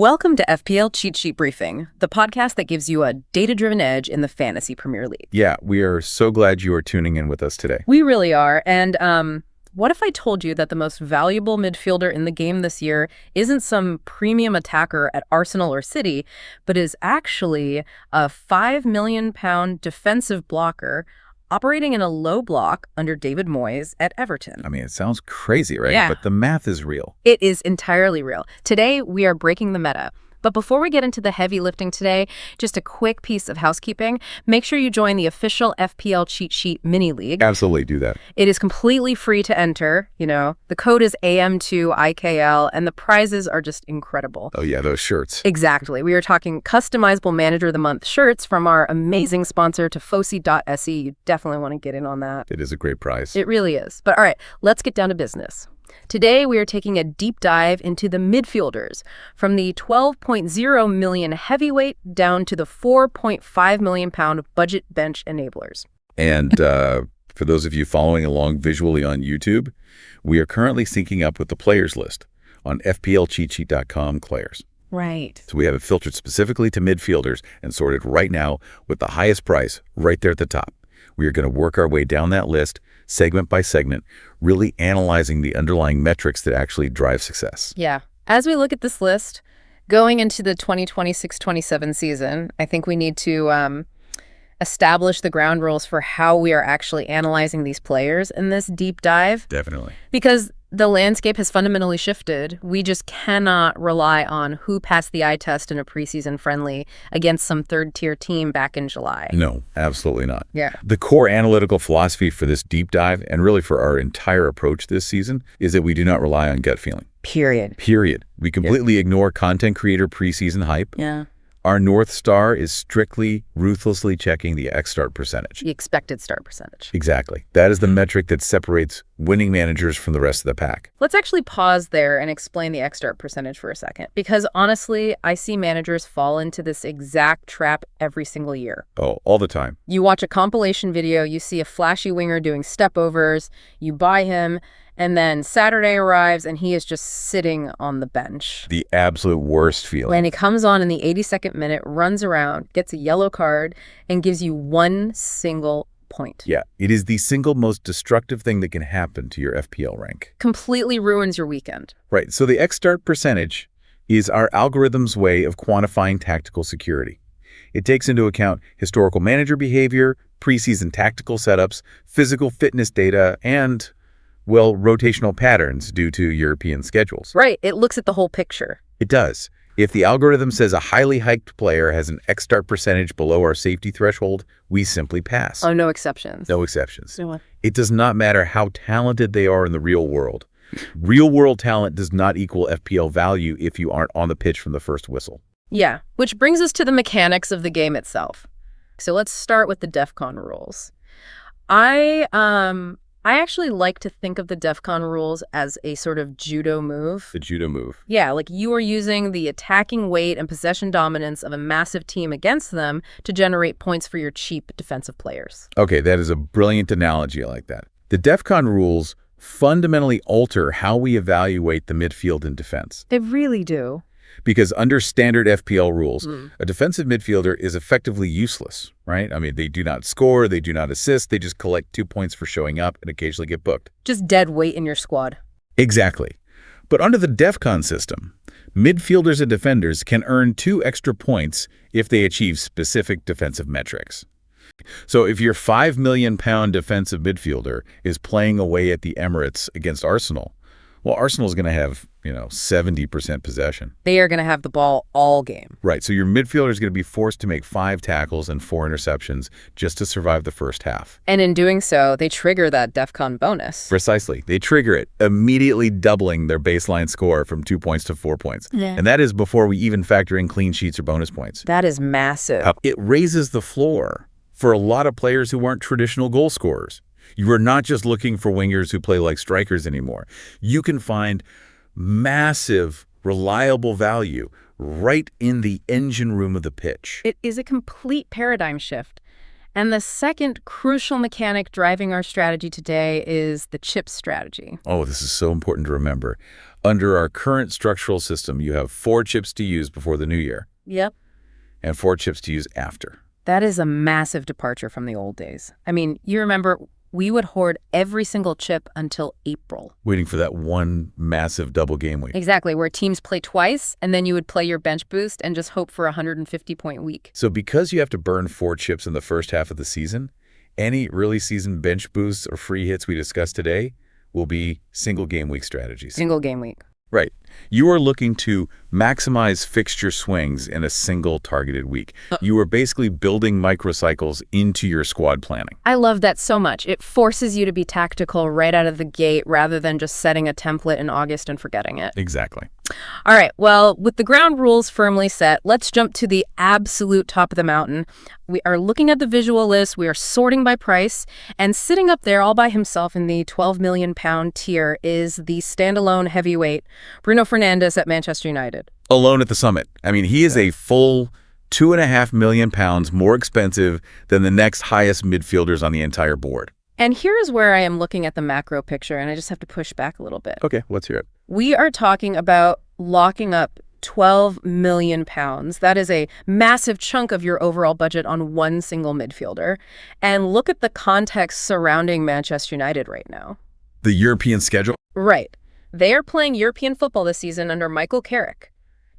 Welcome to FPL Cheat Sheet Briefing, the podcast that gives you a data-driven edge in the Fantasy Premier League. Yeah, we are so glad you are tuning in with us today. We really are. And what if I told you that the most valuable midfielder in the game this year isn't some premium attacker at Arsenal or City, but is actually a £5 million defensive blocker operating in a low block under David Moyes at Everton? I mean, it sounds crazy, right? Yeah. But the math is real. It is entirely real. Today, we are breaking the meta. But before we get into the heavy lifting today, just a quick piece of housekeeping. Make sure you join the official FPL Cheat Sheet Mini League. Absolutely do that. It is completely free to enter. You know, the code is AM2IKL, and the prizes are just incredible. Oh, yeah, those shirts. Exactly. We are talking customizable Manager of the Month shirts from our amazing sponsor, Tifosi.se. You definitely want to get in on that. It is a great prize. It really is. But all right, let's get down to business. Today, we are taking a deep dive into the midfielders, from the 12.0 million heavyweight down to the 4.5 million pound budget bench enablers. And for those of you following along visually on YouTube, we are currently syncing up with the players list on FPLCheatSheet.com players. Right. So we have it filtered specifically to midfielders and sorted right now with the highest price right there at the top. We are going to work our way down that list, segment by segment, really analyzing the underlying metrics that actually drive success. Yeah. As we look at this list, going into the 2026-27 season, I think we need to establish the ground rules for how we are actually analyzing these players in this deep dive. Definitely. Because the landscape has fundamentally shifted. We just cannot rely on who passed the eye test in a preseason friendly against some third-tier team back in July. No, absolutely not. Yeah. The core analytical philosophy for this deep dive, and really for our entire approach this season, is that we do not rely on gut feeling. Period. We completely ignore content creator preseason hype. Yeah. Our North Star is strictly, ruthlessly checking the xStart percentage. The expected start percentage. Exactly. That is the metric that separates winning managers from the rest of the pack. Let's actually pause there and explain the xStart percentage for a second. Because honestly, I see managers fall into this exact trap every single year. Oh, all the time. You watch a compilation video, you see a flashy winger doing stepovers, you buy him, and then Saturday arrives and he is just sitting on the bench. The absolute worst feeling. When he comes on in the 82nd minute, runs around, gets a yellow card, and gives you one single point. Yeah, it is the single most destructive thing that can happen to your FPL rank. Completely ruins your weekend. Right, so the xStart percentage is our algorithm's way of quantifying tactical security. It takes into account historical manager behavior, preseason tactical setups, physical fitness data, and, well, rotational patterns due to European schedules. Right, it looks at the whole picture. It does. If the algorithm says a highly hiked player has an xStart percentage below our safety threshold, we simply pass. Oh, no exceptions. No exceptions. No. It does not matter how talented they are in the real world. Real-world talent does not equal FPL value if you aren't on the pitch from the first whistle. Yeah, which brings us to the mechanics of the game itself. So let's start with the DefCon rules. I actually like to think of the DefCon rules as a sort of judo move. The judo move. Yeah, like you are using the attacking weight and possession dominance of a massive team against them to generate points for your cheap defensive players. Okay, that is a brilliant analogy. I like that. The DefCon rules fundamentally alter how we evaluate the midfield and defense. They really do. Because under standard FPL rules, a defensive midfielder is effectively useless, right? I mean, they do not score, they do not assist, they just collect 2 points for showing up and occasionally get booked. Just dead weight in your squad. Exactly. But under the DefCon system, midfielders and defenders can earn 2 extra points if they achieve specific defensive metrics. So if your £5 million defensive midfielder is playing away at the Emirates against Arsenal, well, Arsenal's going to have, 70% possession. They are going to have the ball all game. Right. So your midfielder is going to be forced to make 5 tackles and 4 interceptions just to survive the first half. And in doing so, they trigger that DefCon bonus. Precisely. They trigger it, immediately doubling their baseline score from 2 points to 4 points. Yeah. And that is before we even factor in clean sheets or bonus points. That is massive. It raises the floor for a lot of players who aren't traditional goal scorers. You are not just looking for wingers who play like strikers anymore. You can find massive, reliable value right in the engine room of the pitch. It is a complete paradigm shift. And the second crucial mechanic driving our strategy today is the chip strategy. Oh, this is so important to remember. Under our current structural system, you have 4 chips to use before the new year. Yep. And 4 chips to use after. That is a massive departure from the old days. I mean, you remember we would hoard every single chip until April. Waiting for that one massive double game week. Exactly, where teams play twice, and then you would play your bench boost and just hope for a 150-point week. So because you have to burn 4 chips in the first half of the season, any early season bench boosts or free hits we discussed today will be single game week strategies. Single game week. Right. You are looking to maximize fixture swings in a single targeted week. You are basically building microcycles into your squad planning. I love that so much. It forces you to be tactical right out of the gate rather than just setting a template in August and forgetting it. Exactly. All right, well, with the ground rules firmly set, let's jump to the absolute top of the mountain. We are looking at the visual list, we are sorting by price, and sitting up there all by himself in the £12 million tier is the standalone heavyweight, Bruno Fernandes at Manchester United. Alone at the summit. I mean, he is a full £2.5 million more expensive than the next highest midfielders on the entire board. And here is where I am looking at the macro picture, and I just have to push back a little bit. Okay, let's hear it. We are talking about locking up £12 million. That is a massive chunk of your overall budget on one single midfielder. And look at the context surrounding Manchester United right now. The European schedule? Right. They are playing European football this season under Michael Carrick.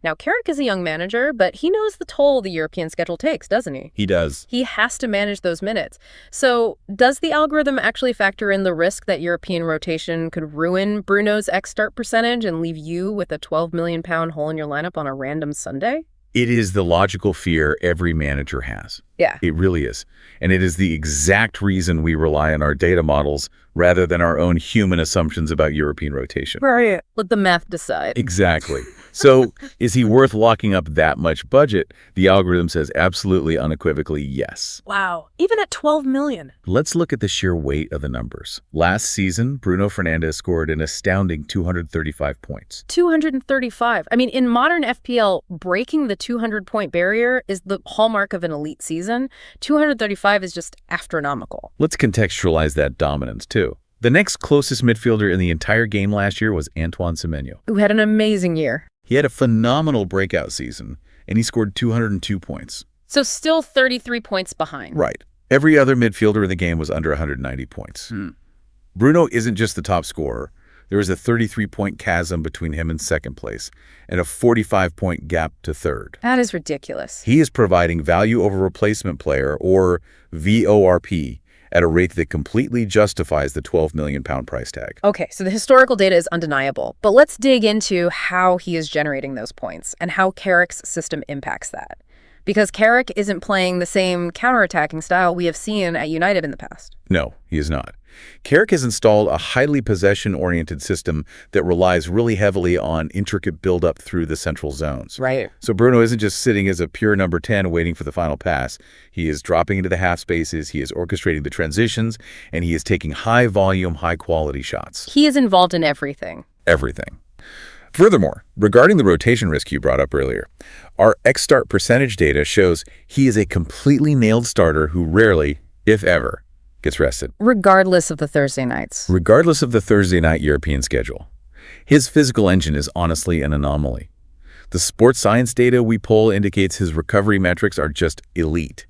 Now, Carrick is a young manager, but he knows the toll the European schedule takes, doesn't he? He does. He has to manage those minutes. So does the algorithm actually factor in the risk that European rotation could ruin Bruno's xStart percentage and leave you with a £12 million hole in your lineup on a random Sunday? It is the logical fear every manager has. Yeah. It really is. And it is the exact reason we rely on our data models rather than our own human assumptions about European rotation. Right. Let the math decide. Exactly. So is he worth locking up that much budget? The algorithm says absolutely unequivocally yes. Wow. Even at $12 million. Let's look at the sheer weight of the numbers. Last season, Bruno Fernandes scored an astounding 235 points. 235. I mean, in modern FPL, breaking the 200-point barrier is the hallmark of an elite season. 235 is just astronomical. Let's contextualize that dominance, too. The next closest midfielder in the entire game last year was Antoine Semenyo, who had an amazing year. He had a phenomenal breakout season, and he scored 202 points. So still 33 points behind. Right. Every other midfielder in the game was under 190 points. Bruno isn't just the top scorer. There is a 33-point chasm between him and second place, and a 45-point gap to third. That is ridiculous. He is providing value over replacement player, or VORP, at a rate that completely justifies the £12 million price tag. Okay, so the historical data is undeniable, but let's dig into how he is generating those points and how Carrick's system impacts that. Because Carrick isn't playing the same counterattacking style we have seen at United in the past. No, he is not. Carrick has installed a highly possession-oriented system that relies really heavily on intricate build-up through the central zones. Right. So Bruno isn't just sitting as a pure number 10 waiting for the final pass. He is dropping into the half spaces, he is orchestrating the transitions, and he is taking high-volume, high-quality shots. He is involved in everything. Everything. Furthermore, regarding the rotation risk you brought up earlier, our xStart percentage data shows he is a completely nailed starter who rarely, if ever, gets rested. Regardless of the Thursday nights. Regardless of the Thursday night European schedule. His physical engine is honestly an anomaly. The sports science data we pull indicates his recovery metrics are just elite.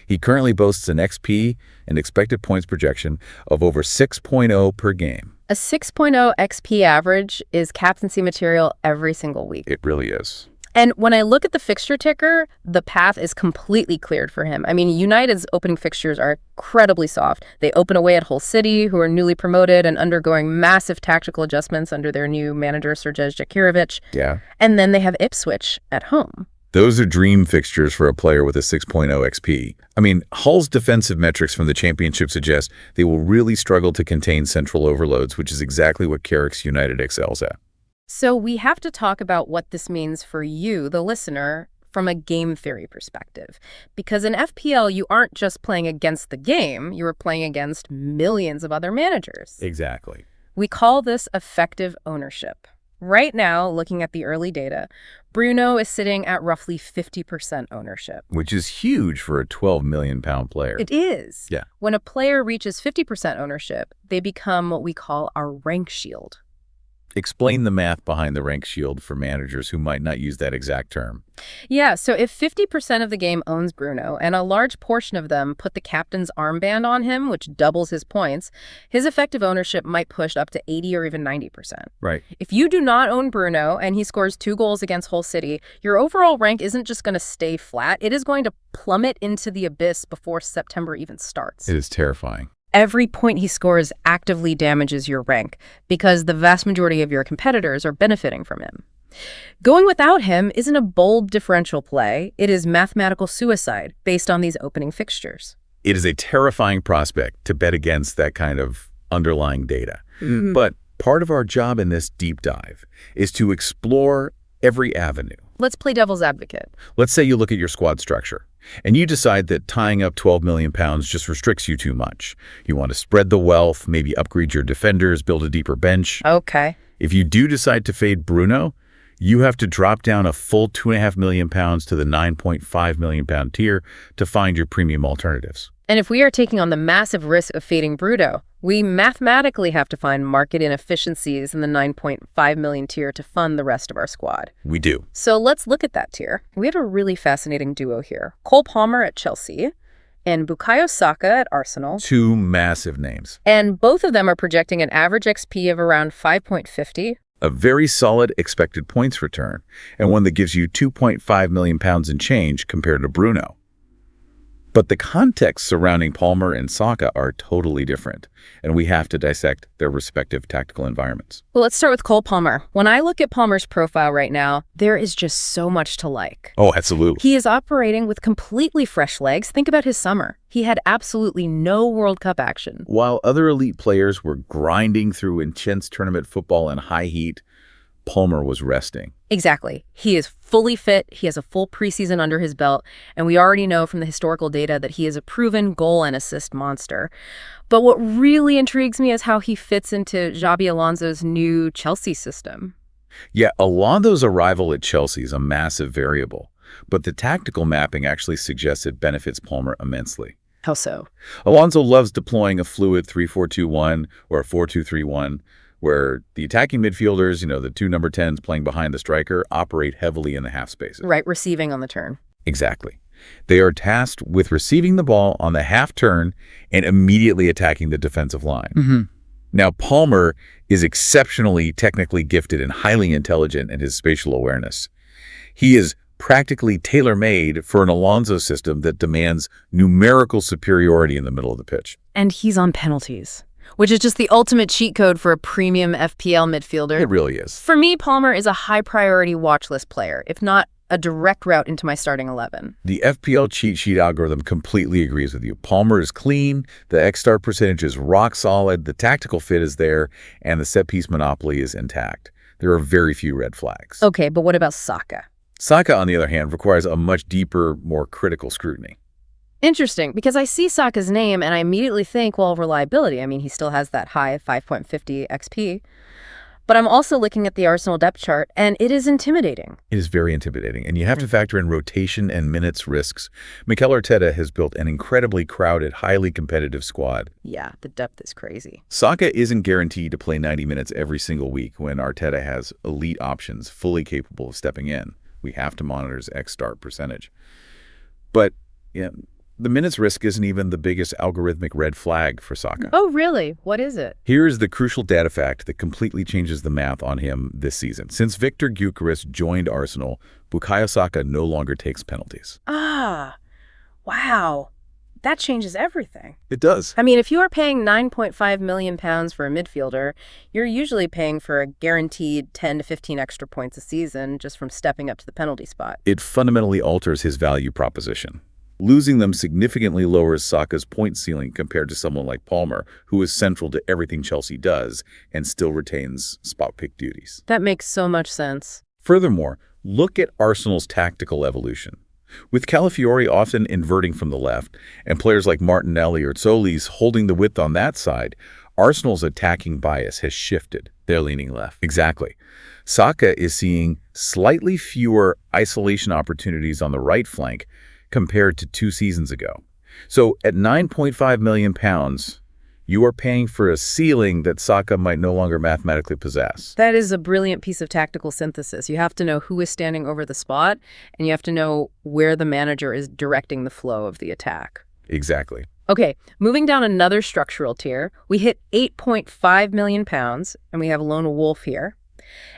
He currently boasts an XP and expected points projection of over 6.0 per game. A 6.0 XP average is captaincy material every single week. It really is. And when I look at the fixture ticker, the path is completely cleared for him. I mean, United's opening fixtures are incredibly soft. They open away at Hull City, who are newly promoted and undergoing massive tactical adjustments under their new manager, Srdjan Djakirovic. Yeah. And then they have Ipswich at home. Those are dream fixtures for a player with a 6.0 XP. I mean, Hull's defensive metrics from the championship suggest they will really struggle to contain central overloads, which is exactly what Carrick's United excels at. So we have to talk about what this means for you, the listener, from a game theory perspective. Because in FPL, you aren't just playing against the game, you are playing against millions of other managers. Exactly. We call this effective ownership. Right now, looking at the early data, Bruno is sitting at roughly 50% ownership. Which is huge for a £12 million player. It is. Yeah. When a player reaches 50% ownership, they become what we call our rank shield. Explain the math behind the rank shield for managers who might not use that exact term. Yeah, so if 50% of the game owns Bruno, and a large portion of them put the captain's armband on him, which doubles his points, his effective ownership might push up to 80 or even 90%. Right. If you do not own Bruno and he scores 2 goals against Hull City, your overall rank isn't just going to stay flat, it is going to plummet into the abyss before September even starts. It is terrifying. Every point he scores actively damages your rank because the vast majority of your competitors are benefiting from him. Going without him isn't a bold differential play. It is mathematical suicide based on these opening fixtures. It is a terrifying prospect to bet against that kind of underlying data. But part of our job in this deep dive is to explore every avenue. Let's play devil's advocate. Let's say you look at your squad structure and you decide that tying up £12 million just restricts you too much. You want to spread the wealth, maybe upgrade your defenders, build a deeper bench. Okay. If you do decide to fade Bruno, you have to drop down a full £2.5 million to the £9.5 million tier to find your premium alternatives. And if we are taking on the massive risk of fading Bruno, we mathematically have to find market inefficiencies in the 9.5 million tier to fund the rest of our squad. We do. So let's look at that tier. We have a really fascinating duo here. Cole Palmer at Chelsea and Bukayo Saka at Arsenal. 2 massive names. And both of them are projecting an average XP of around 5.50. A very solid expected points return, and one that gives you £2.5 million in change compared to Bruno. But the context surrounding Palmer and Saka are totally different, and we have to dissect their respective tactical environments. Well, let's start with Cole Palmer. When I look at Palmer's profile right now, there is just so much to like. Oh, absolutely. He is operating with completely fresh legs. Think about his summer. He had absolutely no World Cup action. While other elite players were grinding through intense tournament football in high heat, Palmer was resting. Exactly. He is fully fit. He has a full preseason under his belt. And we already know from the historical data that he is a proven goal and assist monster. But what really intrigues me is how he fits into Xabi Alonso's new Chelsea system. Yeah, Alonso's arrival at Chelsea is a massive variable, but the tactical mapping actually suggests it benefits Palmer immensely. How so? Alonso loves deploying a fluid 3-4-2-1 or a 4-2-3-1, where the attacking midfielders, the 2 number 10s playing behind the striker, operate heavily in the half spaces. Right, receiving on the turn. Exactly. They are tasked with receiving the ball on the half turn and immediately attacking the defensive line. Now, Palmer is exceptionally technically gifted and highly intelligent in his spatial awareness. He is practically tailor-made for an Alonso system that demands numerical superiority in the middle of the pitch. And he's on penalties, which is just the ultimate cheat code for a premium FPL midfielder. It really is. For me, Palmer is a high-priority watch list player, if not a direct route into my starting 11. The FPL cheat sheet algorithm completely agrees with you. Palmer is clean, the xStart percentage is rock solid, the tactical fit is there, and the set-piece monopoly is intact. There are very few red flags. Okay, but what about Saka? Saka, on the other hand, requires a much deeper, more critical scrutiny. Interesting, because I see Saka's name and I immediately think, well, reliability. I mean, he still has that high 5.50 XP. But I'm also looking at the Arsenal depth chart, and it is intimidating. It is very intimidating, and you have to factor in rotation and minutes risks. Mikel Arteta has built an incredibly crowded, highly competitive squad. Yeah, the depth is crazy. Saka isn't guaranteed to play 90 minutes every single week when Arteta has elite options fully capable of stepping in. We have to monitor his xStart percentage. But the minutes risk isn't even the biggest algorithmic red flag for Saka. Oh, really? What is it? Here is the crucial data fact that completely changes the math on him this season. Since Victor Gyökeres joined Arsenal, Bukayo Saka no longer takes penalties. Ah, wow. That changes everything. It does. I mean, if you are paying £9.5 million for a midfielder, you're usually paying for a guaranteed 10 to 15 extra points a season just from stepping up to the penalty spot. It fundamentally alters his value proposition. Losing them significantly lowers Saka's point ceiling compared to someone like Palmer, who is central to everything Chelsea does and still retains spot pick duties. That makes so much sense. Furthermore, look at Arsenal's tactical evolution. With Calafiori often inverting from the left and players like Martinelli or Solis holding the width on that side, Arsenal's attacking bias has shifted. They're leaning left. Exactly. Saka is seeing slightly fewer isolation opportunities on the right flank compared to 2 seasons ago. So at £9.5 million, You are paying for a ceiling that Saka might no longer mathematically possess. That is a brilliant piece of tactical synthesis. You have to know who is standing over the spot, and you have to know where the manager is directing the flow of the attack. Exactly. Okay, moving down another structural tier, we hit £8.5 million, and we have a lone wolf here.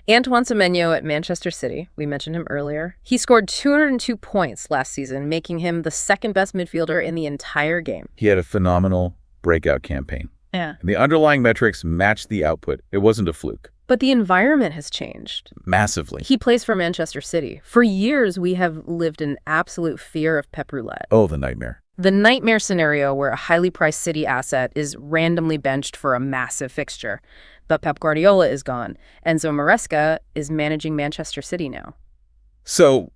Antoine Semenyo at Manchester City, we mentioned him earlier. He scored 202 points last season, making him the second best midfielder in the entire game. He had a phenomenal breakout campaign. Yeah. And the underlying metrics matched the output. It wasn't a fluke. But the environment has changed. Massively. He plays for Manchester City. For years, we have lived in absolute fear of Pep Roulette. Oh, the nightmare. The nightmare scenario where a highly priced City asset is randomly benched for a massive fixture. But Pep Guardiola is gone. Enzo Maresca is managing Manchester City now. So,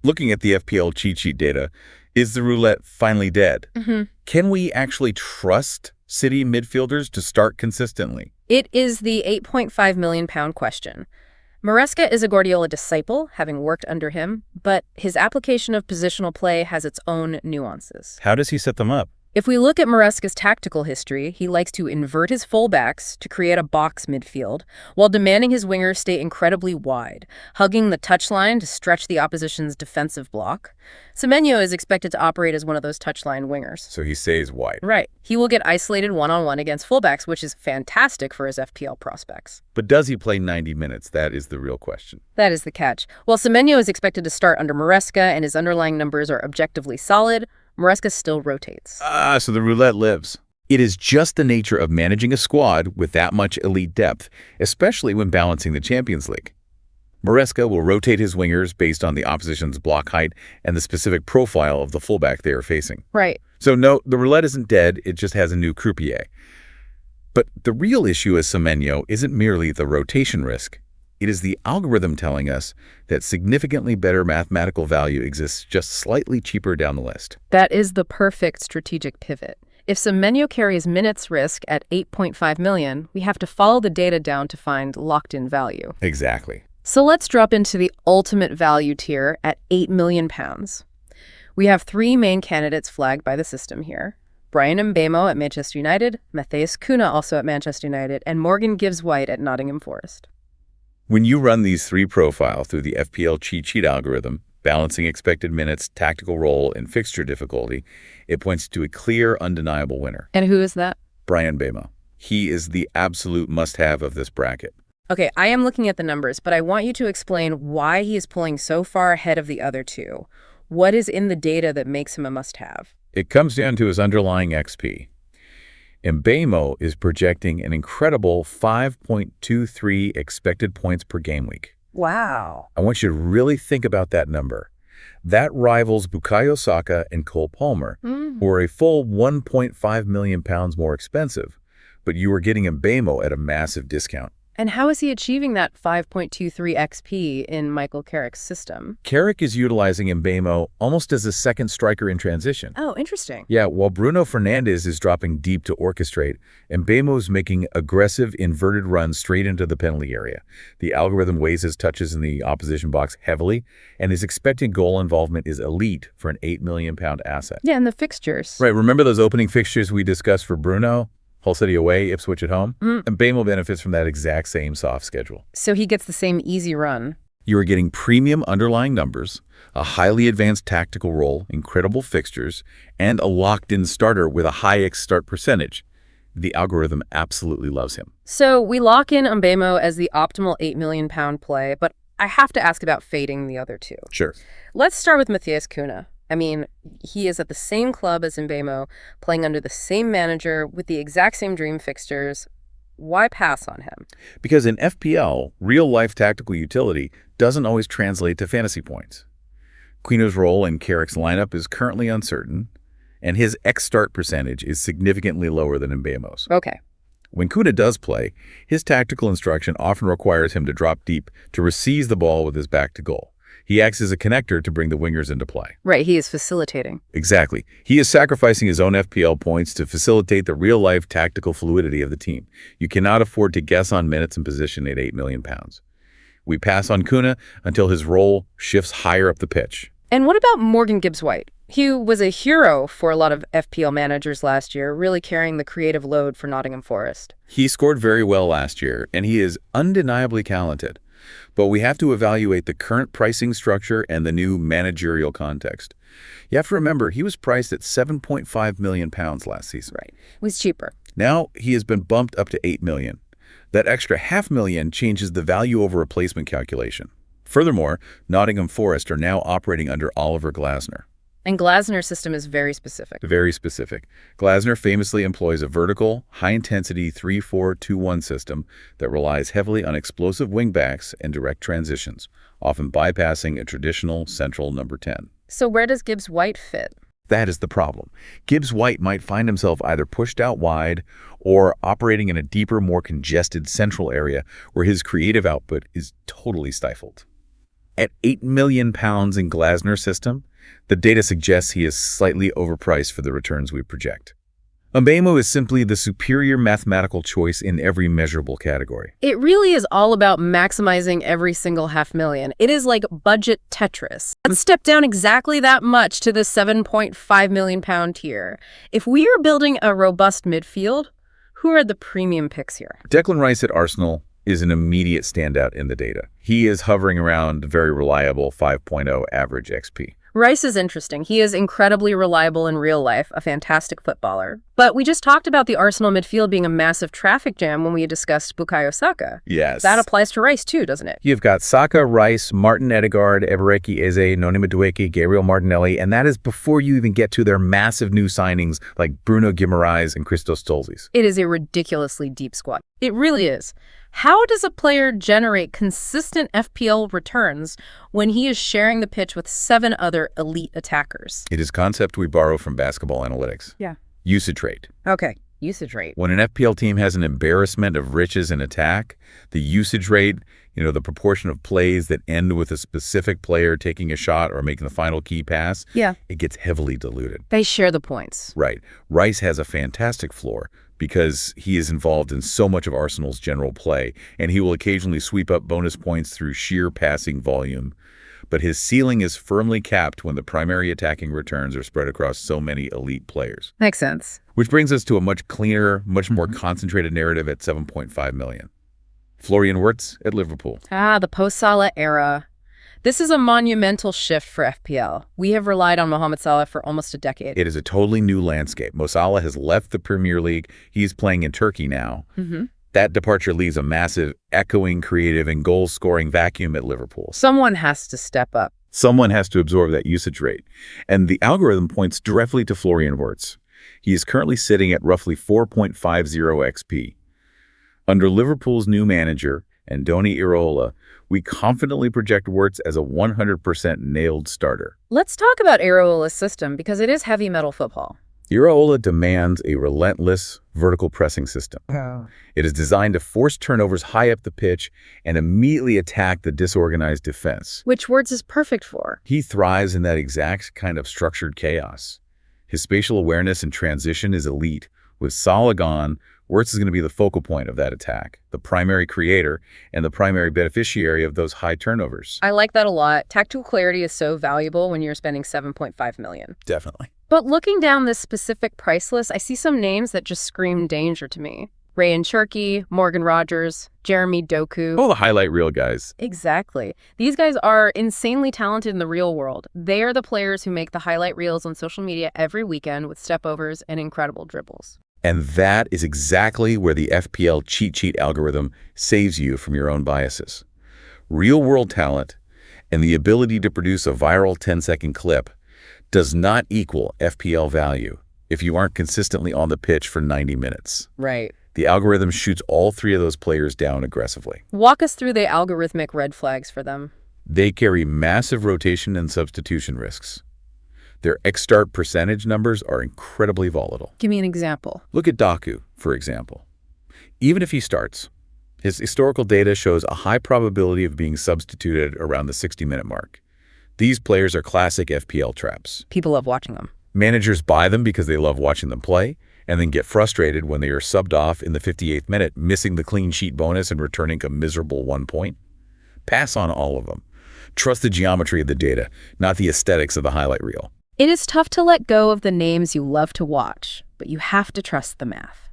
looking at the FPL cheat sheet data, is the roulette finally dead? Can we actually trust City midfielders to start consistently? It is the £8.5 million question. Maresca is a Guardiola disciple, having worked under him, but his application of positional play has its own nuances. How does he set them up? If we look at Maresca's tactical history, he likes to invert his fullbacks to create a box midfield, while demanding his wingers stay incredibly wide, hugging the touchline to stretch the opposition's defensive block. Semenyo is expected to operate as one of those touchline wingers. So he stays wide. Right. He will get isolated one-on-one against fullbacks, which is fantastic for his FPL prospects. But does he play 90 minutes? That is the real question. That is the catch. While Semenyo is expected to start under Maresca and his underlying numbers are objectively solid, Maresca still rotates. So the roulette lives. It is just the nature of managing a squad with that much elite depth, especially when balancing the Champions League. Maresca will rotate his wingers based on the opposition's block height and the specific profile of the fullback they are facing. Right. So no, the roulette isn't dead, it just has a new croupier. But the real issue as Semenyo isn't merely the rotation risk. It is the algorithm telling us that significantly better mathematical value exists just slightly cheaper down the list. That is the perfect strategic pivot. If Semenyo carries minutes risk at 8.5 million, we have to follow the data down to find locked-in value. Exactly. So let's drop into the ultimate value tier at £8 million. We have three main candidates flagged by the system here. Bryan Mbeumo at Manchester United, Matheus Cunha also at Manchester United, and Morgan Gibbs-White at Nottingham Forest. When you run these three profiles through the FPL cheat sheet algorithm, balancing expected minutes, tactical role, and fixture difficulty, it points to a clear, undeniable winner. And who is that? Bryan Mbeumo. He is the absolute must-have of this bracket. Okay, I am looking at the numbers, but I want you to explain why he is pulling so far ahead of the other two. What is in the data that makes him a must-have? It comes down to his underlying XP. Mbeumo is projecting an incredible 5.23 expected points per game week. Wow. I want you to really think about that number. That rivals Bukayo Saka and Cole Palmer, who are a full £1.5 million more expensive, but you are getting Mbeumo at a massive discount. And how is he achieving that 5.23 XP in Michael Carrick's system? Carrick is utilizing Mbeumo almost as a second striker in transition. Oh, interesting. Yeah, while Bruno Fernandes is dropping deep to orchestrate, Mbeumo is making aggressive inverted runs straight into the penalty area. The algorithm weighs his touches in the opposition box heavily, and his expected goal involvement is elite for an £8 million asset. Yeah, and the fixtures. Right, remember those opening fixtures we discussed for Bruno? Hull City away, Ipswich at home. And Mbeumo benefits from that exact same soft schedule. So he gets the same easy run. You are getting premium underlying numbers, a highly advanced tactical role, incredible fixtures, and a locked-in starter with a high xStart percentage. The algorithm absolutely loves him. So we lock in Mbeumo as the optimal £8 million play, but I have to ask about fading the other two. Sure. Let's start with Matheus Cunha. I mean, he is at the same club as Mbeumo, playing under the same manager with the exact same dream fixtures. Why pass on him? Because in FPL, real-life tactical utility doesn't always translate to fantasy points. Cunha's role in Carrick's lineup is currently uncertain, and his xStart percentage is significantly lower than Mbeumo's. Okay. When Cunha does play, his tactical instruction often requires him to drop deep to reseize the ball with his back to goal. He acts as a connector to bring the wingers into play. Right, he is facilitating. Exactly. He is sacrificing his own FPL points to facilitate the real-life tactical fluidity of the team. You cannot afford to guess on minutes and position at £8 million. We pass on Cunha until his role shifts higher up the pitch. And what about Morgan Gibbs-White? He was a hero for a lot of FPL managers last year, really carrying the creative load for Nottingham Forest. He scored very well last year, and he is undeniably talented. But we have to evaluate the current pricing structure and the new managerial context. You have to remember, he was priced at £7.5 million last season. Right. It was cheaper. Now he has been bumped up to $8 million. That extra $500,000 changes the value over replacement calculation. Furthermore, Nottingham Forest are now operating under Oliver Glasner. And Glasner's system is very specific. Very specific. Glasner famously employs a vertical, high-intensity 3-4-2-1 system that relies heavily on explosive wingbacks and direct transitions, often bypassing a traditional central number 10. So where does Gibbs-White fit? That is the problem. Gibbs-White might find himself either pushed out wide or operating in a deeper, more congested central area where his creative output is totally stifled. At £8 million in Glasner's system, the data suggests he is slightly overpriced for the returns we project. Mbeumo is simply the superior mathematical choice in every measurable category. It really is all about maximizing every single $500,000. It is like budget Tetris. Let's step down exactly that much to the £7.5 million tier. If we are building a robust midfield, who are the premium picks here? Declan Rice at Arsenal is an immediate standout in the data. He is hovering around very reliable 5.0 average XP. Rice is interesting. He is incredibly reliable in real life, a fantastic footballer. But we just talked about the Arsenal midfield being a massive traffic jam when we discussed Bukayo Saka. Yes. That applies to Rice too, doesn't it? You've got Saka, Rice, Martin Odegaard, Ebereki Eze, Noni Madueke, Gabriel Martinelli, and that is before you even get to their massive new signings like Bruno Guimaraes and Christos Stolzis. It is a ridiculously deep squad. It really is. How does a player generate consistent FPL returns when he is sharing the pitch with 7 other elite attackers? It is a concept we borrow from basketball analytics. Yeah. Usage rate. Okay. Usage rate. When an FPL team has an embarrassment of riches in attack, the usage rate, the proportion of plays that end with a specific player taking a shot or making the final key pass, it gets heavily diluted. They share the points. Right. Rice has a fantastic floor because he is involved in so much of Arsenal's general play, and he will occasionally sweep up bonus points through sheer passing volume. But his ceiling is firmly capped when the primary attacking returns are spread across so many elite players. Makes sense. Which brings us to a much cleaner, much more concentrated narrative at $7.5 million. Florian Wirtz at Liverpool. The post-Salah era. This is a monumental shift for FPL. We have relied on Mohamed Salah for almost a decade. It is a totally new landscape. Mo Salah has left the Premier League. He's playing in Turkey now. That departure leaves a massive, echoing, creative, and goal-scoring vacuum at Liverpool. Someone has to step up. Someone has to absorb that usage rate. And the algorithm points directly to Florian Wirtz. He is currently sitting at roughly 4.50 XP. Under Liverpool's new manager, Andoni Iraola, we confidently project Wirtz as a 100% nailed starter. Let's talk about Iraola's system because it is heavy metal football. Iraola demands a relentless vertical pressing system. It is designed to force turnovers high up the pitch and immediately attack the disorganized defense. Which Wirtz is perfect for. He thrives in that exact kind of structured chaos. His spatial awareness and transition is elite. With Salah gone, Wirtz is going to be the focal point of that attack, the primary creator and the primary beneficiary of those high turnovers. I like that a lot. Tactical clarity is so valuable when you're spending $7.5 million. Definitely. But looking down this specific price list, I see some names that just scream danger to me. Rayan Cherki, Morgan Rogers, Jeremy Doku. Oh, the highlight reel guys. Exactly. These guys are insanely talented in the real world. They are the players who make the highlight reels on social media every weekend with stepovers and incredible dribbles. And that is exactly where the FPL cheat sheet algorithm saves you from your own biases. Real-world talent and the ability to produce a viral 10-second clip does not equal FPL value if you aren't consistently on the pitch for 90 minutes. Right. The algorithm shoots all 3 of those players down aggressively. Walk us through the algorithmic red flags for them. They carry massive rotation and substitution risks. Their xStart percentage numbers are incredibly volatile. Give me an example. Look at Doku, for example. Even if he starts, his historical data shows a high probability of being substituted around the 60-minute mark. These players are classic FPL traps. People love watching them. Managers buy them because they love watching them play, and then get frustrated when they are subbed off in the 58th minute, missing the clean sheet bonus and returning a miserable 1 point. Pass on all of them. Trust the geometry of the data, not the aesthetics of the highlight reel. It is tough to let go of the names you love to watch, but you have to trust the math.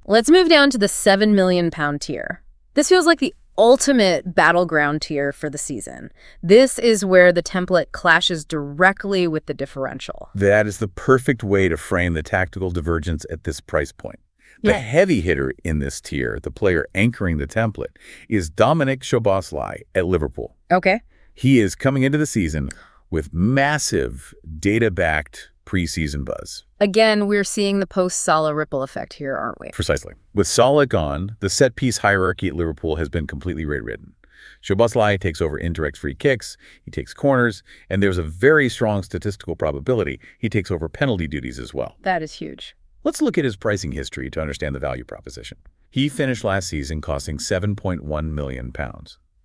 Let's move down to the £7 million tier. This feels like the ultimate battleground tier for the season. This is where the template clashes directly with the differential. That is the perfect way to frame the tactical divergence at this price point. The heavy hitter in this tier, the player anchoring the template, is Dominic Szoboszlai at Liverpool. Okay. He is coming into the season with massive data-backed preseason buzz. Again, we're seeing the post-Salah ripple effect here, aren't we? Precisely. With Salah gone, the set-piece hierarchy at Liverpool has been completely rewritten. Szoboszlai takes over indirect free kicks, he takes corners, and there's a very strong statistical probability he takes over penalty duties as well. That is huge. Let's look at his pricing history to understand the value proposition. He finished last season costing £7.1 million.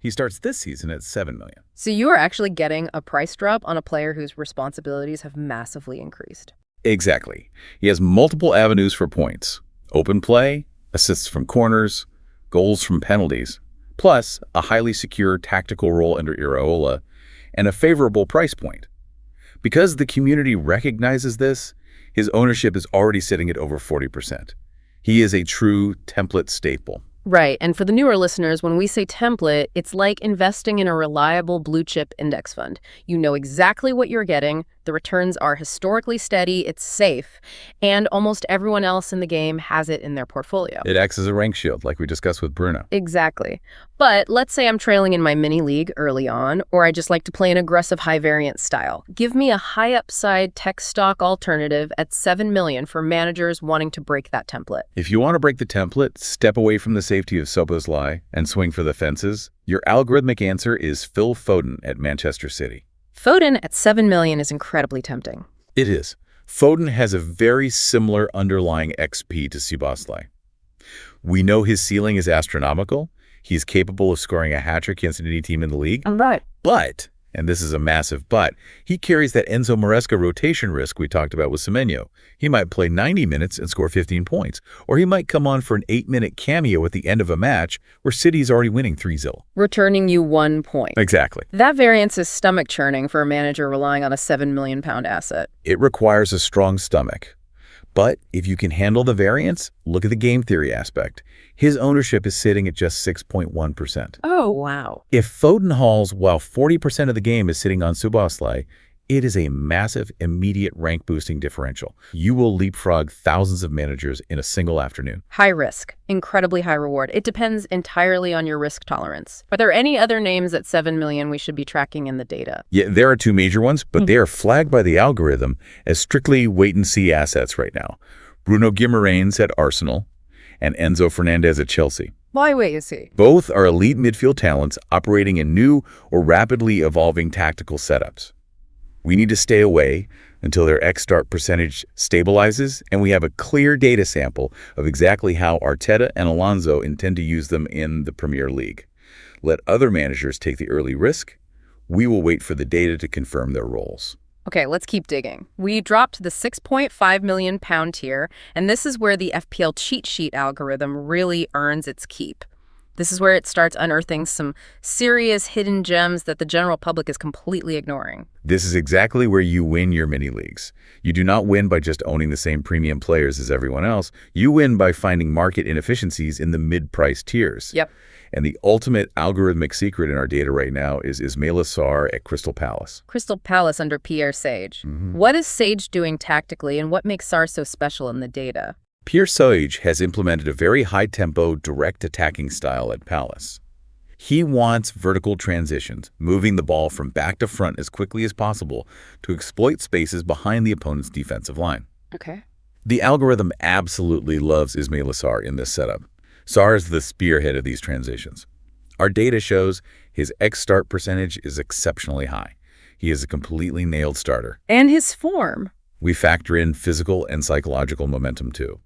He starts this season at $7 million. So you are actually getting a price drop on a player whose responsibilities have massively increased. Exactly. He has multiple avenues for points. Open play, assists from corners, goals from penalties, plus a highly secure tactical role under Iraola, and a favorable price point. Because the community recognizes this, his ownership is already sitting at over 40%. He is a true template staple. Right, and for the newer listeners, when we say template, it's like investing in a reliable blue-chip index fund. You know exactly what you're getting, the returns are historically steady, it's safe, and almost everyone else in the game has it in their portfolio. It acts as a rank shield, like we discussed with Bruno. Exactly. But let's say I'm trailing in my mini-league early on, or I just like to play an aggressive high-variance style. Give me a high-upside tech stock alternative at $7 million for managers wanting to break that template. If you want to break the template, step away from the safety of Szoboszlai and swing for the fences, your algorithmic answer is Phil Foden at Manchester City. Foden at $7 million is incredibly tempting. It is. Foden has a very similar underlying XP to Szoboszlai. We know his ceiling is astronomical. He's capable of scoring a hat-trick against any team in the league. Right. But, and this is a massive but, he carries that Enzo Maresca rotation risk we talked about with Semenyo. He might play 90 minutes and score 15 points, or he might come on for an 8-minute cameo at the end of a match where City's already winning 3-0. Returning you 1 point. Exactly. That variance is stomach-churning for a manager relying on a £7 million asset. It requires a strong stomach. But if you can handle the variance, look at the game theory aspect. His ownership is sitting at just 6.1%. Oh, wow. If Foden hauls while 40% of the game is sitting on Szoboszlai, it is a massive, immediate rank-boosting differential. You will leapfrog thousands of managers in a single afternoon. High risk, incredibly high reward. It depends entirely on your risk tolerance. Are there any other names at $7 million we should be tracking in the data? Yeah, there are two major ones, but they are flagged by the algorithm as strictly wait-and-see assets right now. Bruno Fernandes at Arsenal and Enzo Fernandez at Chelsea. Why wait and see? Both are elite midfield talents operating in new or rapidly evolving tactical setups. We need to stay away until their xStart percentage stabilizes and we have a clear data sample of exactly how Arteta and Alonso intend to use them in the Premier League. Let other managers take the early risk. We will wait for the data to confirm their roles. Okay, let's keep digging. We dropped the £6.5 million tier, and this is where the FPL cheat sheet algorithm really earns its keep. This is where it starts unearthing some serious hidden gems that the general public is completely ignoring. This is exactly where you win your mini-leagues. You do not win by just owning the same premium players as everyone else. You win by finding market inefficiencies in the mid-price tiers. Yep. And the ultimate algorithmic secret in our data right now is Ismaila Sarr at Crystal Palace. Crystal Palace under Pierre Sage. What is Sage doing tactically, and what makes Sarr so special in the data? Pierre Sage has implemented a very high-tempo, direct attacking style at Palace. He wants vertical transitions, moving the ball from back to front as quickly as possible to exploit spaces behind the opponent's defensive line. Okay. The algorithm absolutely loves Ismaila Sarr in this setup. Sarr is the spearhead of these transitions. Our data shows his xStart percentage is exceptionally high. He is a completely nailed starter. And his form. We factor in physical and psychological momentum too.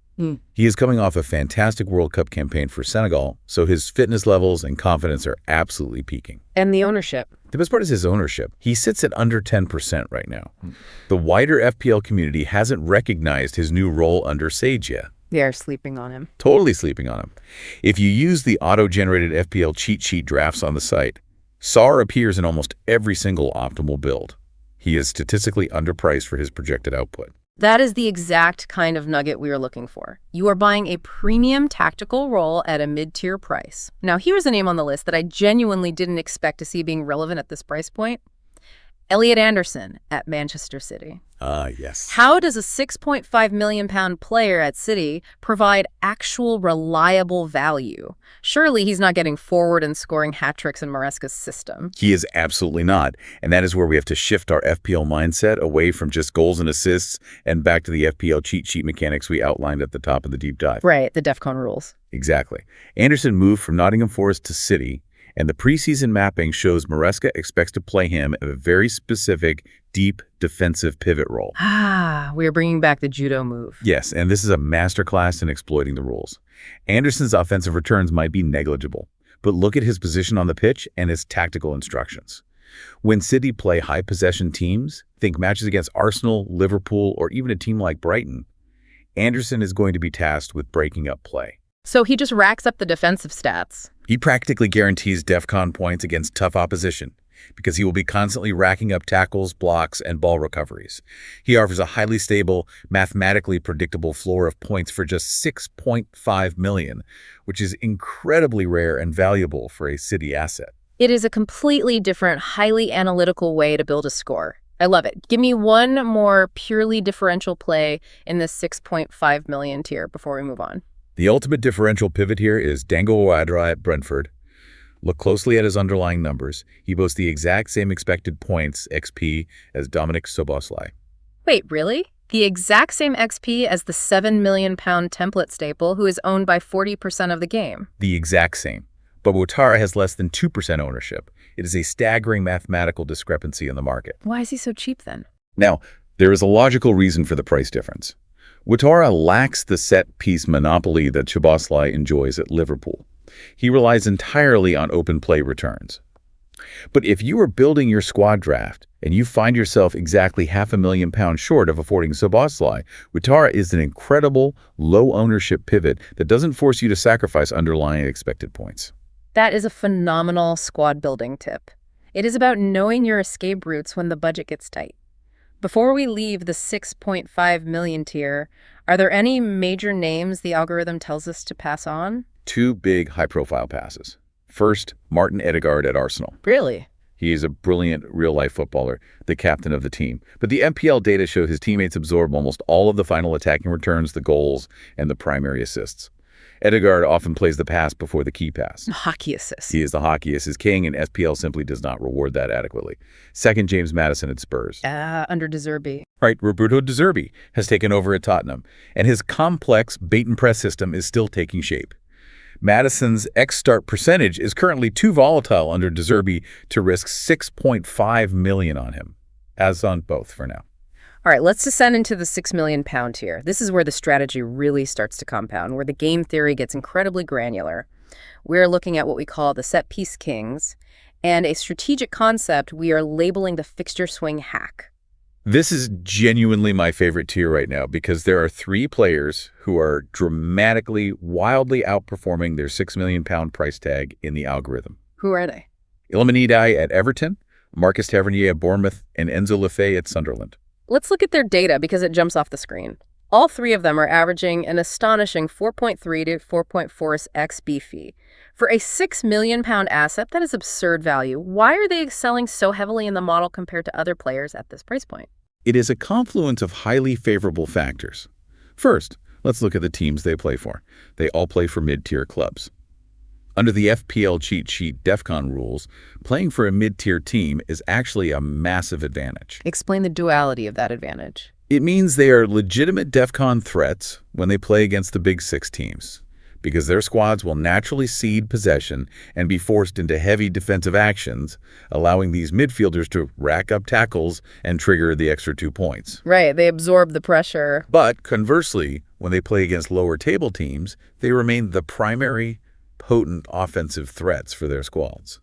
He is coming off a fantastic World Cup campaign for Senegal, so his fitness levels and confidence are absolutely peaking. And the ownership. The best part is his ownership. He sits at under 10% right now. The wider FPL community hasn't recognized his new role under Sage yet. They are sleeping on him. Totally sleeping on him. If you use the auto-generated FPL cheat sheet drafts on the site, Sarr appears in almost every single optimal build. He is statistically underpriced for his projected output. That is the exact kind of nugget we are looking for. You are buying a premium tactical role at a mid-tier price. Now, here's a name on the list that I genuinely didn't expect to see being relevant at this price point. Elliot Anderson at Manchester City. Yes. How does a £6.5 million player at City provide actual reliable value? Surely he's not getting forward and scoring hat tricks in Maresca's system. He is absolutely not. And that is where we have to shift our FPL mindset away from just goals and assists and back to the FPL cheat sheet mechanics we outlined at the top of the deep dive. Right, the DefCon rules. Exactly. Anderson moved from Nottingham Forest to City, and the preseason mapping shows Maresca expects to play him in a very specific, deep defensive pivot role. We are bringing back the judo move. Yes, and this is a masterclass in exploiting the rules. Anderson's offensive returns might be negligible, but look at his position on the pitch and his tactical instructions. When City play high-possession teams, think matches against Arsenal, Liverpool, or even a team like Brighton, Anderson is going to be tasked with breaking up play. So he just racks up the defensive stats. He practically guarantees DefCon points against tough opposition because he will be constantly racking up tackles, blocks, and ball recoveries. He offers a highly stable, mathematically predictable floor of points for just $6.5 million, which is incredibly rare and valuable for a City asset. It is a completely different, highly analytical way to build a score. I love it. Give me one more purely differential play in this $6.5 million tier before we move on. The ultimate differential pivot here is Dango Ouattara at Brentford. Look closely at his underlying numbers. He boasts the exact same expected points, XP, as Dominic Szoboszlai. Wait, really? The exact same XP as the £7 million template staple who is owned by 40% of the game? The exact same. But Ouattara has less than 2% ownership. It is a staggering mathematical discrepancy in the market. Why is he so cheap then? Now, there is a logical reason for the price difference. Ouattara lacks the set-piece monopoly that Szoboszlai enjoys at Liverpool. He relies entirely on open play returns. But if you are building your squad draft and you find yourself exactly £500,000 short of affording Szoboszlai, Ouattara is an incredible, low-ownership pivot that doesn't force you to sacrifice underlying expected points. That is a phenomenal squad building tip. It is about knowing your escape routes when the budget gets tight. Before we leave the $6.5 million tier, are there any major names the algorithm tells us to pass on? Two big high-profile passes. First, Martin Ødegaard at Arsenal. Really? He is a brilliant real-life footballer, the captain of the team. But the MPL data show his teammates absorb almost all of the final attacking returns, the goals, and the primary assists. Ødegaard often plays the pass before the key pass. Hockey assist. He is the hockey assist king, and FPL simply does not reward that adequately. Second, James Maddison at Spurs. Under De Zerbi. Right, Roberto De Zerbi has taken over at Tottenham, and his complex bait-and-press system is still taking shape. Maddison's xStart percentage is currently too volatile under De Zerbi to risk $6.5 million on him, as on both for now. All right, let's descend into the £6 million tier. This is where the strategy really starts to compound, where the game theory gets incredibly granular. We're looking at what we call the set-piece kings, and a strategic concept we are labeling the fixture swing hack. This is genuinely my favorite tier right now because there are three players who are dramatically, wildly outperforming their £6 million price tag in the algorithm. Who are they? Ndiaye at Everton, Marcus Tavernier at Bournemouth, and Enzo Lefebvre at Sunderland. Let's look at their data because it jumps off the screen. All three of them are averaging an astonishing 4.3 to 4.4 XB fee. For a £6 million asset, that is absurd value. Why are they excelling so heavily in the model compared to other players at this price point? It is a confluence of highly favorable factors. First, let's look at the teams they play for. They all play for mid-tier clubs. Under the FPL Cheat Sheet DefCon rules, playing for a mid-tier team is actually a massive advantage. Explain the duality of that advantage. It means they are legitimate DefCon threats when they play against the Big Six teams, because their squads will naturally cede possession and be forced into heavy defensive actions, allowing these midfielders to rack up tackles and trigger the extra 2 points. Right, they absorb the pressure. But conversely, when they play against lower table teams, they remain the primary, potent offensive threats for their squads.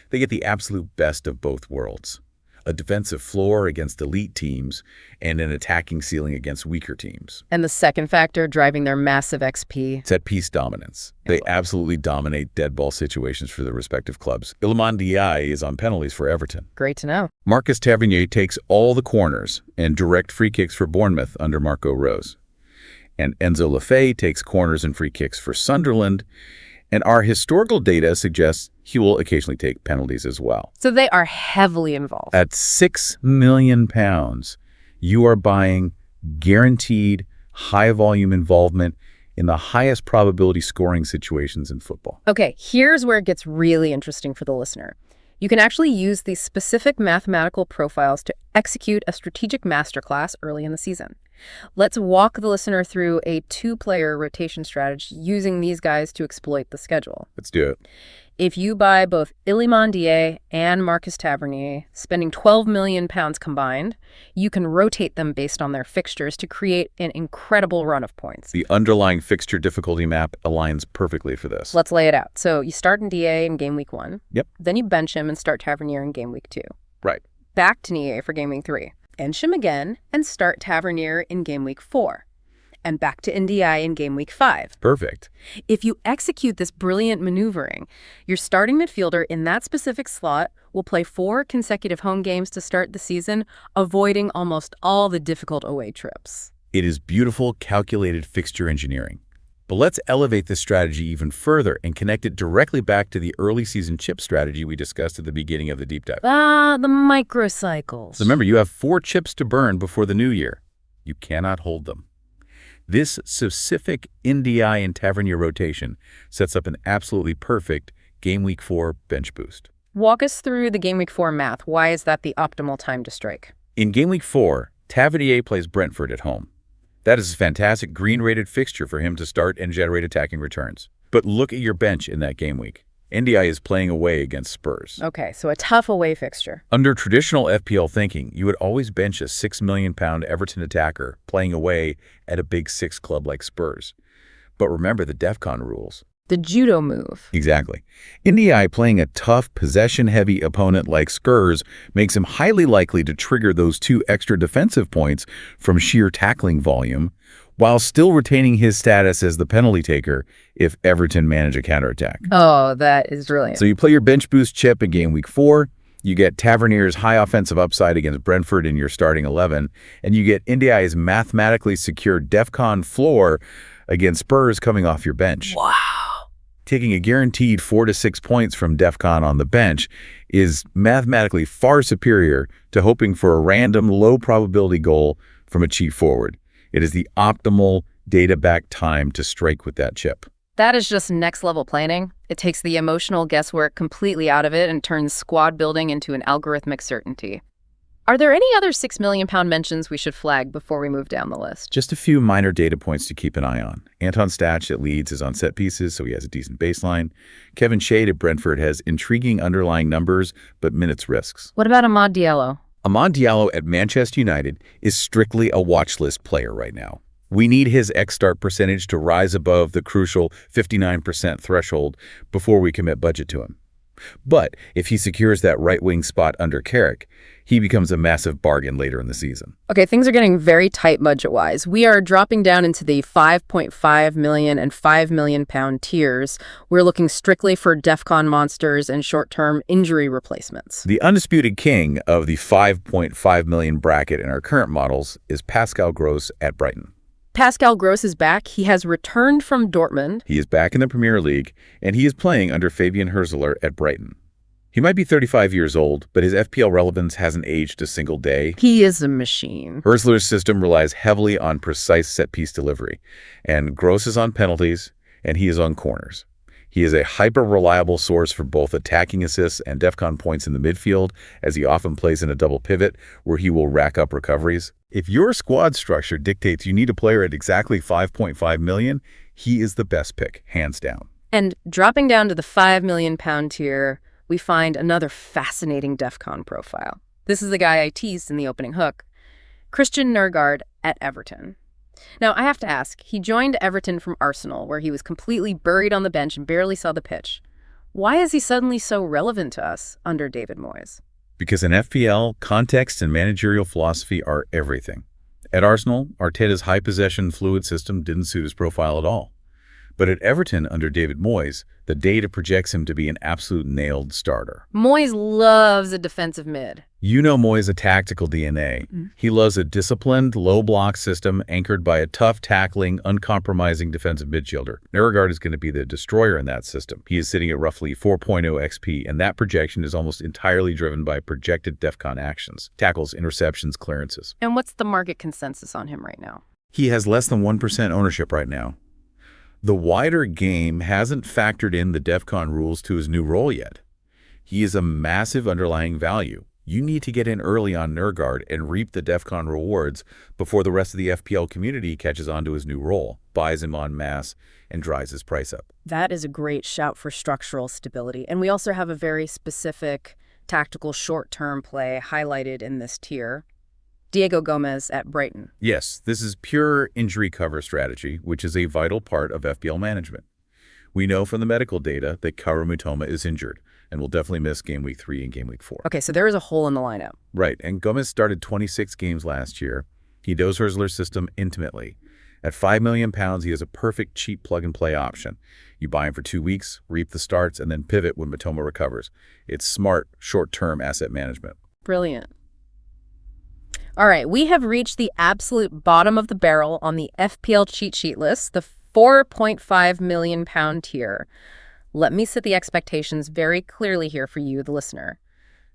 They get the absolute best of both worlds. a defensive floor against elite teams, and an attacking ceiling against weaker teams. And the second factor driving their massive XP? Set-piece dominance. They absolutely dominate dead ball situations for their respective clubs. Ndiaye is on penalties for Everton. Great to know. Marcus Tavernier takes all the corners and direct free kicks for Bournemouth under Marco Rose. And Enzo Lefebvre takes corners and free kicks for Sunderland. And our historical data suggests he will occasionally take penalties as well. So they are heavily involved. At £6 million, you are buying guaranteed high-volume involvement in the highest probability scoring situations in football. Okay, here's where it gets really interesting for the listener. You can actually use these specific mathematical profiles to execute a strategic masterclass early in the season. Let's walk the listener through a 2-player rotation strategy using these guys to exploit the schedule. Let's do it. If you buy both Ndiaye and Marcus Tavernier, spending £12 million combined, you can rotate them based on their fixtures to create an incredible run of points. The underlying fixture difficulty map aligns perfectly for this. Let's lay it out. So you start Ndiaye in game week 1. Yep. Then you bench him and start Tavernier in game week 2. Right. Back to Ndiaye for game week 3. Bench him again and start Tavernier in game week 4. And back to Ndiaye in game week 5. Perfect. If you execute this brilliant maneuvering, your starting midfielder in that specific slot will play 4 consecutive home games to start the season, avoiding almost all the difficult away trips. It is beautiful, calculated fixture engineering. But let's elevate this strategy even further and connect it directly back to the early season chip strategy we discussed at the beginning of the deep dive. The microcycles. So remember, you have 4 chips to burn before the new year. You cannot hold them. This specific Ndiaye and Tavernier rotation sets up an absolutely perfect Game Week 4 bench boost. Walk us through the Game Week 4 math. Why is that the optimal time to strike? In Game Week 4, Tavernier plays Brentford at home. That is a fantastic green-rated fixture for him to start and generate attacking returns. But look at your bench in that game week. Ndiaye is playing away against Spurs. Okay, so a tough away fixture. Under traditional FPL thinking, you would always bench a £6 million Everton attacker playing away at a big 6 club like Spurs. But remember the DefCon rules. The judo move. Exactly. Ndiaye playing a tough, possession-heavy opponent like Spurs makes him highly likely to trigger those 2 extra defensive points from sheer tackling volume, while still retaining his status as the penalty taker if Everton manage a counterattack. Oh, that is brilliant. So you play your bench boost chip in Game Week 4, you get Tavernier's high offensive upside against Brentford in your starting 11, and you get Ndiaye's mathematically secure DefCon floor against Spurs coming off your bench. Wow. Taking a guaranteed 4 to 6 points from DefCon on the bench is mathematically far superior to hoping for a random low-probability goal from a cheap forward. It is the optimal data-backed time to strike with that chip. That is just next-level planning. It takes the emotional guesswork completely out of it and turns squad building into an algorithmic certainty. Are there any other £6 million mentions we should flag before we move down the list? Just a few minor data points to keep an eye on. Antoine Stach at Leeds is on set pieces, so he has a decent baseline. Kevin Shade at Brentford has intriguing underlying numbers, but minutes risks. What about Amad Diallo? Amad Diallo at Manchester United is strictly a watch list player right now. We need his xStart percentage to rise above the crucial 59% threshold before we commit budget to him. But if he secures that right-wing spot under Carrick, he becomes a massive bargain later in the season. Okay, things are getting very tight budget-wise. We are dropping down into the £5.5 million and £5 million tiers. We're looking strictly for DefCon monsters and short-term injury replacements. The undisputed king of the 5.5 million bracket in our current models is Pascal Gross at Brighton. Pascal Gross is back. He has returned from Dortmund. He is back in the Premier League, and he is playing under Fabian Hürzeler at Brighton. He might be 35 years old, but his FPL relevance hasn't aged a single day. He is a machine. Hürzeler's system relies heavily on precise set-piece delivery, and Gross is on penalties, and he is on corners. He is a hyper-reliable source for both attacking assists and DefCon points in the midfield, as he often plays in a double pivot where he will rack up recoveries. If your squad structure dictates you need a player at exactly 5.5 million, he is the best pick, hands down. And dropping down to the £5 million tier, we find another fascinating DefCon profile. This is the guy I teased in the opening hook, Christian Nørgaard at Everton. Now, I have to ask, he joined Everton from Arsenal, where he was completely buried on the bench and barely saw the pitch. Why is he suddenly so relevant to us under David Moyes? Because in FPL, context and managerial philosophy are everything. At Arsenal, Arteta's high possession fluid system didn't suit his profile at all. But at Everton under David Moyes, the data projects him to be an absolute nailed starter. Moyes loves a defensive mid. You know Moyes' a tactical DNA. He loves a disciplined, low-block system anchored by a tough, tackling, uncompromising defensive midfielder. Nørgaard is going to be the destroyer in that system. He is sitting at roughly 4.0 XP, and that projection is almost entirely driven by projected DefCon actions, tackles, interceptions, clearances. And what's the market consensus on him right now? He has less than 1% ownership right now. The wider game hasn't factored in the DefCon rules to his new role yet. He is a massive underlying value. You need to get in early on Nørgaard and reap the DefCon rewards before the rest of the FPL community catches on to his new role, buys him en masse, and drives his price up. That is a great shout for structural stability. And we also have a very specific tactical short-term play highlighted in this tier. Diego Gomez at Brighton. Yes, this is pure injury cover strategy, which is a vital part of FPL management. We know from the medical data that Kaoru Mitoma is injured and will definitely miss Game Week 3 and Game Week 4. Okay, so there is a hole in the lineup. Right, and Gomez started 26 games last year. He knows Hursley's system intimately. At £5 million, he is a perfect cheap plug-and-play option. You buy him for 2 weeks, reap the starts, and then pivot when Mitoma recovers. It's smart, short-term asset management. Brilliant. All right, we have reached the absolute bottom of the barrel on the FPL cheat sheet list, the £4.5 million tier. Let me set the expectations very clearly here for you, the listener.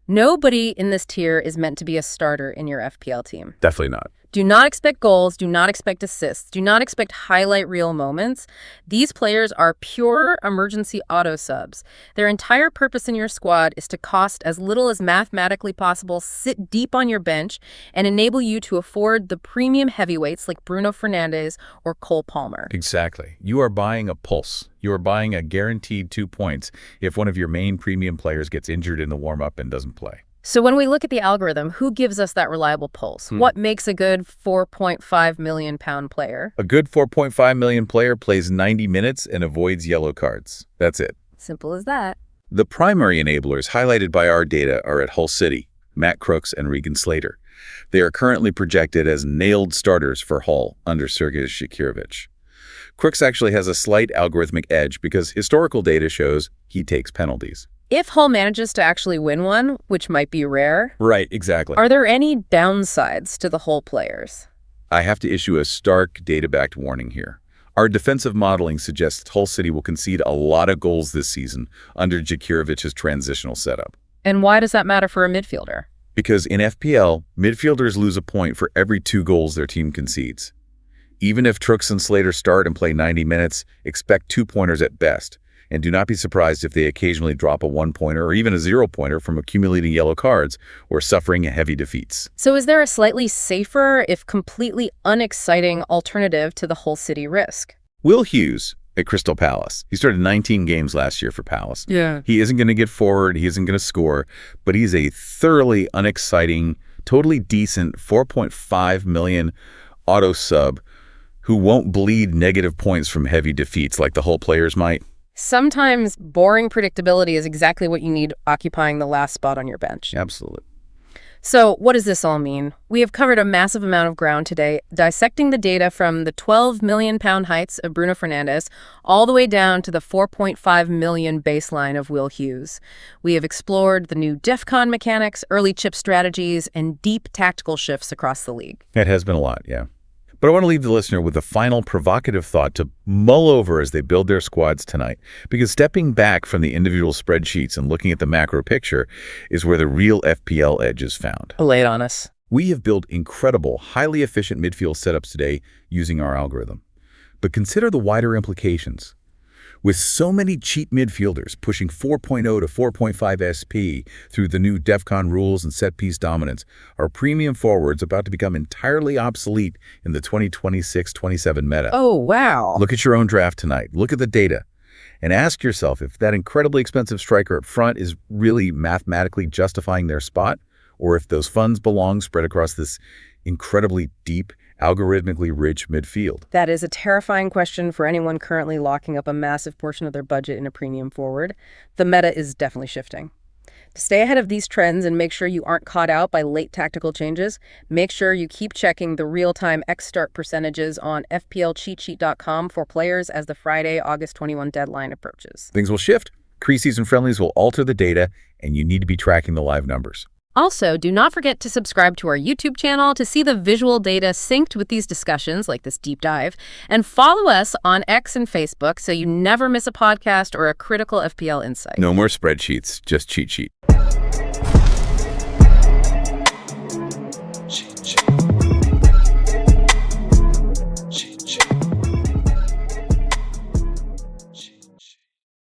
Nobody in this tier is meant to be a starter in your FPL team. Definitely not. Do not expect goals, do not expect assists, do not expect highlight reel moments. These players are pure emergency auto subs. Their entire purpose in your squad is to cost as little as mathematically possible, sit deep on your bench, and enable you to afford the premium heavyweights like Bruno Fernandes or Cole Palmer. Exactly. You are buying a pulse. You are buying a guaranteed 2 points if one of your main premium players gets injured in the warm-up and doesn't play. So when we look at the algorithm, who gives us that reliable pulse? What makes a good £4.5 million player? A good 4.5 million player plays 90 minutes and avoids yellow cards. That's it. Simple as that. The primary enablers highlighted by our data are at Hull City, Matt Crooks and Regan Slater. They are currently projected as nailed starters for Hull under Sergej Shakirovic. Crooks actually has a slight algorithmic edge because historical data shows he takes penalties. If Hull manages to actually win one, which might be rare, Right, exactly. are there any downsides to the Hull players? I have to issue a stark data-backed warning here. Our defensive modeling suggests Hull City will concede a lot of goals this season under Jakirovic's transitional setup. And why does that matter for a midfielder? Because in FPL, midfielders lose a point for every 2 goals their team concedes. Even if Crooks and Slater start and play 90 minutes, expect 2-pointers at best. And do not be surprised if they occasionally drop a 1-pointer or even a 0-pointer from accumulating yellow cards or suffering heavy defeats. So is there a slightly safer, if completely unexciting, alternative to the Hull City risk? Will Hughes at Crystal Palace. He started 19 games last year for Palace. Yeah. He isn't going to get forward. He isn't going to score. But he's a thoroughly unexciting, totally decent 4.5 million auto sub who won't bleed negative points from heavy defeats like the Hull players might. Sometimes boring predictability is exactly what you need occupying the last spot on your bench. Absolutely. So what does this all mean? We have covered a massive amount of ground today, dissecting the data from the £12 million heights of Bruno Fernandes all the way down to the 4.5 million baseline of Will Hughes. We have explored the new DefCon mechanics, early chip strategies, and deep tactical shifts across the league. It has been a lot, yeah. But I want to leave the listener with a final provocative thought to mull over as they build their squads tonight, because stepping back from the individual spreadsheets and looking at the macro picture is where the real FPL edge is found. Lay it on us. We have built incredible, highly efficient midfield setups today using our algorithm. But consider the wider implications. With so many cheap midfielders pushing 4.0 to 4.5 SP through the new DefCon rules and set-piece dominance, our premium forwards about to become entirely obsolete in the 2026-27 meta. Oh, wow. Look at your own draft tonight. Look at the data. And ask yourself if that incredibly expensive striker up front is really mathematically justifying their spot, or if those funds belong spread across this incredibly deep, algorithmically rich midfield. That is a terrifying question for anyone currently locking up a massive portion of their budget in a premium forward. The meta is definitely shifting. To stay ahead of these trends and make sure you aren't caught out by late tactical changes, make sure you keep checking the real-time xStart percentages on FPLCheatSheet.com for players as the Friday, August 21 deadline approaches. Things will shift. Preseason friendlies will alter the data, and you need to be tracking the live numbers. Also, do not forget to subscribe to our YouTube channel to see the visual data synced with these discussions, like this deep dive, and follow us on X and Facebook so you never miss a podcast or a critical FPL insight. No more spreadsheets, just cheat sheet.